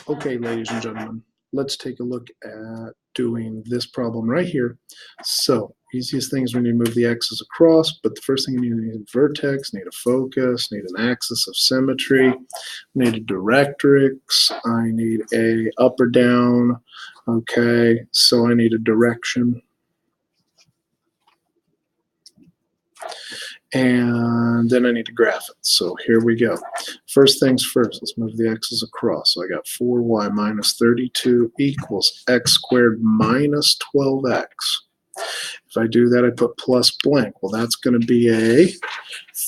Okay, ladies and gentlemen, let's take a look at doing this problem right here. So, easiest thing is we need to move the x's across, but the first thing we need a vertex, need a focus, need an axis of symmetry, need a directrix, I need a up or down, okay, so I need a direction. And then I need to graph it. So here we go. First things first, let's move the x's across. So I got 4y minus 32 equals x squared minus 12x. If I do that, I put plus blank. Well, that's going to be a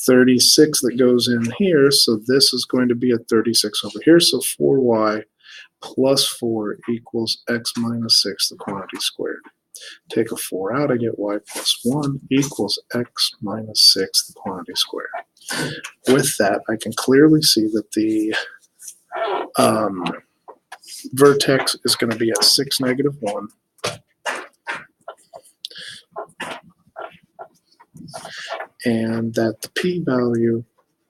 36 that goes in here. So this is going to be a 36 over here. So 4y plus 4 equals x minus 6, the quantity squared. Take a 4 out, I get y plus 1 equals x minus 6, the quantity squared. With that, I can clearly see that the vertex is going to be at 6, negative 1. And that the p-value,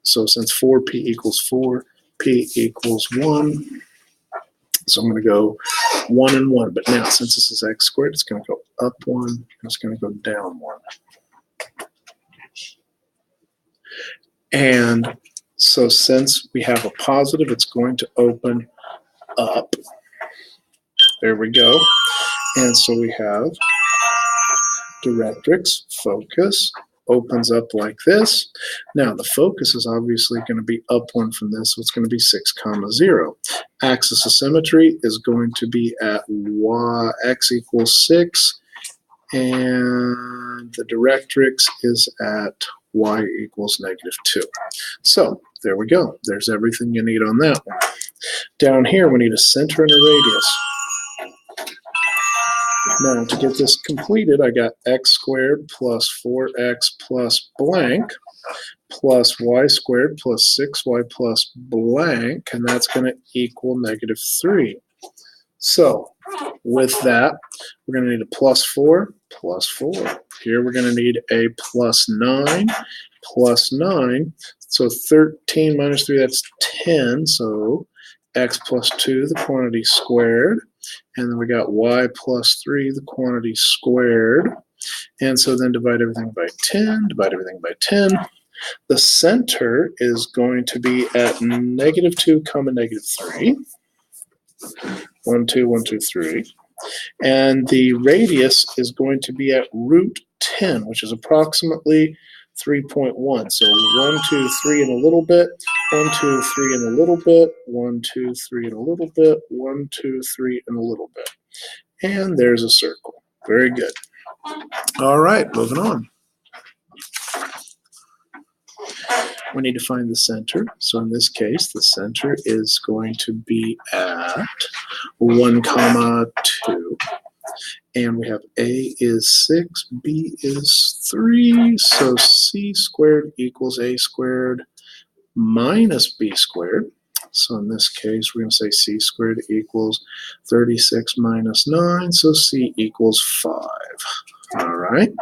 so since 4p equals 4, p equals 1, so I'm going to go 1 and 1. But now, since this is x squared, it's going to go up 1, and it's going to go down 1. And so since we have a positive, it's going to open up. There we go. And so we have directrix, focus, opens up like this. Now the focus is obviously going to be up 1 from this, so it's going to be 6, 0. Axis of symmetry is going to be at x equals 6, and the directrix is at y equals negative 2. So there we go. There's everything you need on that one. Down here we need a center and a radius. Now, to get this completed, I got x squared plus 4x plus blank plus y squared plus 6y plus blank, and that's going to equal negative 3. So, with that, we're going to need a plus 4, plus 4. Here we're going to need a plus 9, plus 9. So 13 minus 3, that's 10. So x plus 2, the quantity squared. And then we got y plus 3, the quantity squared. And so then divide everything by 10, divide everything by 10. The center is going to be at negative 2, negative 3. 1, 2, 1, 2, 3. And the radius is going to be at root 10, which is approximately 3.1. So 1, 2, 3 and a little bit, 1, 2, 3 and a little bit, 1, 2, 3 and a little bit, 1, 2, 3 and a little bit. And there's a circle. Very good. All right, moving on. We need to find the center. So in this case, the center is going to be at 1, 2. And we have a is 6, b is 3. So c squared equals a squared minus b squared. So in this case, we're going to say c squared equals 36 minus 9. So c equals 5. All right.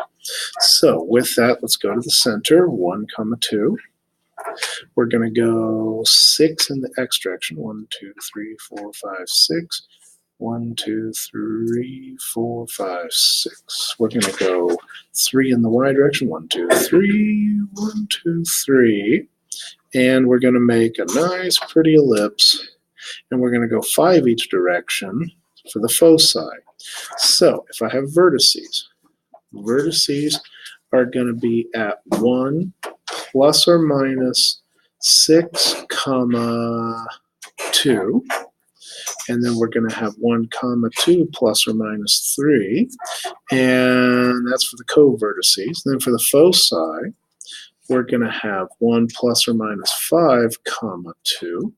So with that, let's go to the center, 1, 2. We're going to go 6 in the x direction. 1, 2, 3, 4, 5, 6. 1, 2, 3, 4, 5, 6. We're going to go 3 in the y direction. 1, 2, 3. 1, 2, 3. And we're going to make a nice, pretty ellipse. And we're going to go 5 each direction for the foci. So if I have vertices, vertices are going to be at 1 plus or minus 6, 2. And then we're going to have 1, 2 plus or minus 3. And that's for the co-vertices. Then for the foci, we're going to have 1 plus or minus 5, 2.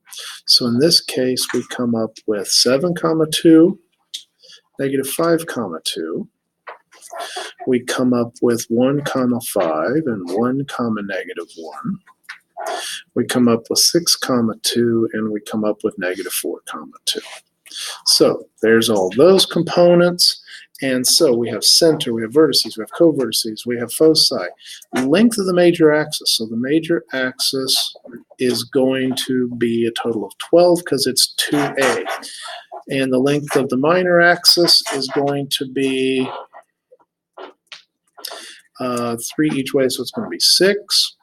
So in this case, we come up with 7, 2, negative 5, 2. We come up with 1, 5, and 1, negative 1. We come up with 6, 2, and we come up with negative 4, 2. So there's all those components, And so we have center, we have vertices, we have co-vertices, we have foci. Length of the major axis. So the major axis is going to be a total of 12 because it's 2a. And the length of the minor axis is going to be 3 each way, so it's going to be 6.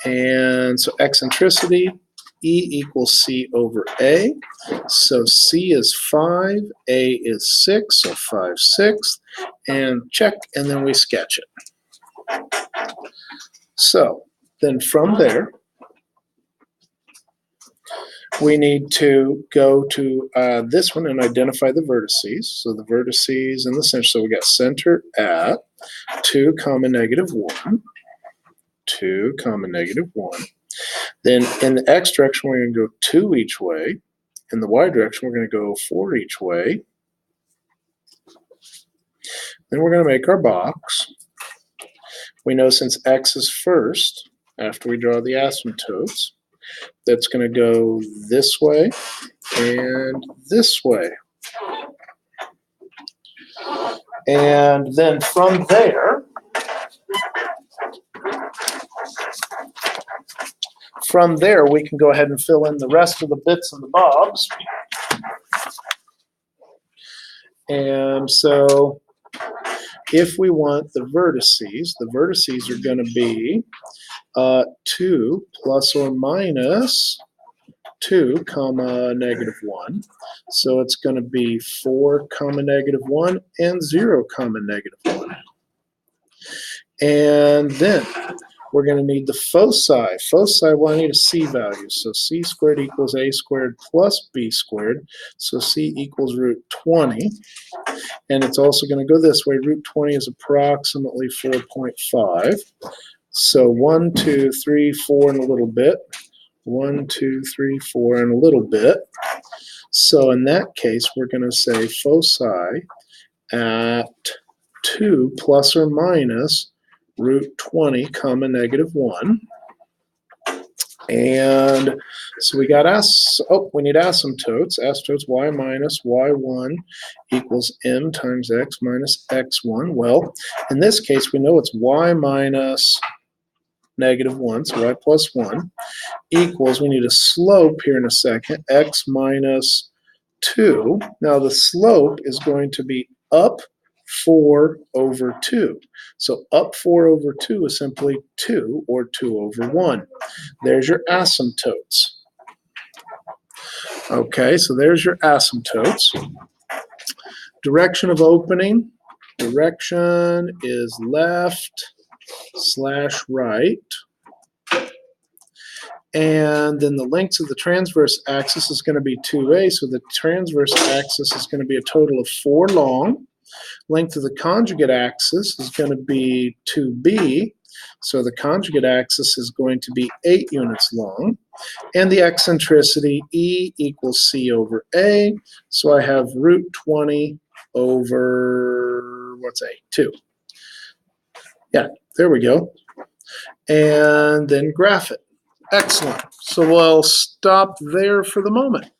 And so eccentricity, E equals C over A. So C is 5, A is 6, so 5/6. And check, and then we sketch it. So then from there, we need to go to this one and identify the vertices. So the vertices in the center. So we got center at 2, -1. 2, -1. Then in the x direction, we're going to go 2 each way. In the y direction, we're going to go 4 each way. Then we're going to make our box. We know since x is first, after we draw the asymptotes, that's going to go this way and this way. And then from there, we can go ahead and fill in the rest of the bits and the bobs. And so if we want the vertices are going to be 2 plus or minus 2, -1. So it's going to be 4, -1 and 0, -1. And then we're going to need the foci. Foci, well, I need a c value. So c squared equals a squared plus b squared. So c equals √20. And it's also going to go this way. √20 is approximately 4.5. So 1, 2, 3, 4, and a little bit. 1, 2, 3, 4, and a little bit. So in that case, we're going to say foci at 2 plus or minus √20, -1. And so we got we need asymptotes. Asymptotes y minus y1 equals m times x minus x1. Well, in this case, we know it's y minus -1, so y plus 1, equals, we need a slope here in a second, x minus 2. Now the slope is going to be up 4 over 2. So up 4 over 2 is simply 2, or 2 over 1. There's your asymptotes. Okay, so there's your asymptotes. Direction of opening. Direction is left/right. And then the length of the transverse axis is going to be 2a, so the transverse axis is going to be a total of 4 long. Length of the conjugate axis is going to be 2b, so the conjugate axis is going to be 8 units long. And the eccentricity, E equals c over a, so I have √20 over, what's a? 2. Yeah, there we go. And then graph it. Excellent. So we'll stop there for the moment.